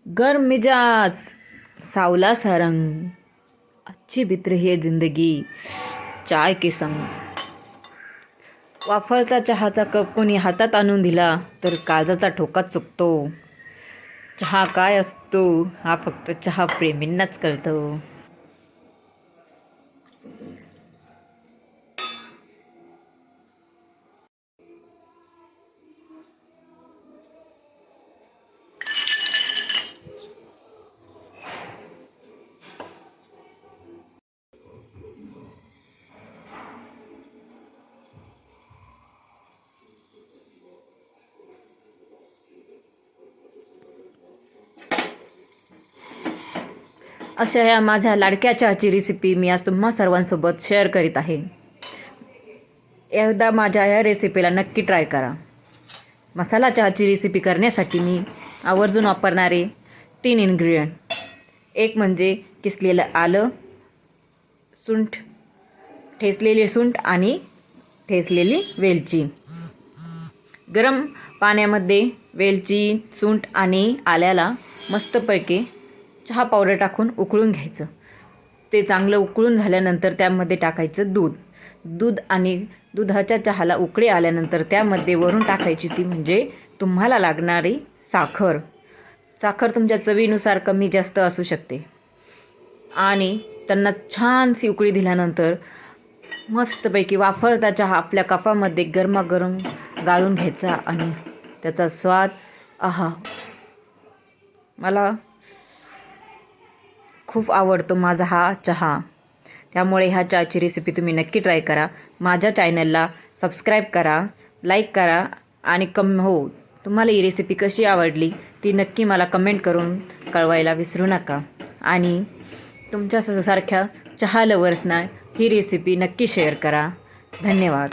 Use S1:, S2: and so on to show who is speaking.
S1: गर्म मिजाज सावला सा रंग, अच्छी बीत रही है जिंदगी चाय के संग. वाफळता चहाचा कप कोणी हातात आणून दिला तर काळजाचा ठोका चुकतो. चहा काय असतो हा फक्त चहा प्रेमींनाच कळतो. अशा ह्या माझ्या लाडक्या चहाची रेसिपी मी आज तुम्हा सर्वांसोबत शेअर करीत आहे. एकदा माझ्या ह्या रेसिपीला नक्की ट्राय करा. मसाला चहाची रेसिपी करण्यासाठी मी आवर्जून वापरणारे 3 इन्ग्रेडियंट, एक म्हणजे किसलेलं आलं, सुंठ, ठेचलेली सुंठ आणि ठेचलेली वेलची. गरम पाण्यामध्ये वेलची, सुंठ आणि आल्याला मस्तपैकी चहा पावडर टाकून उकळून घ्यायचं. ते चांगलं उकळून झाल्यानंतर त्यामध्ये टाकायचं दूध आणि दुधाच्या चहाला उकळी आल्यानंतर त्यामध्ये वरून टाकायची ती म्हणजे तुम्हाला लागणारी साखर. साखर तुमच्या चवीनुसार कमी जास्त असू शकते. आणि त्यांना छानशी उकळी दिल्यानंतर मस्तपैकी वाफळता चहा आपल्या कपामध्ये गरमागरम गाळून घ्यायचा आणि त्याचा स्वाद आहा, मला खूप आवडतो माझा हा चहा. त्यामुळे ह्या चहाची रेसिपी तुम्ही नक्की ट्राय करा. माझ्या चॅनलला सबस्क्राईब करा, लाईक करा आणि तुम्हाला ही रेसिपी कशी आवडली ती नक्की मला कमेंट करून कळवायला विसरू नका. आणि तुमच्यासारख्या चहा लवर्सना ही रेसिपी नक्की शेअर करा. धन्यवाद.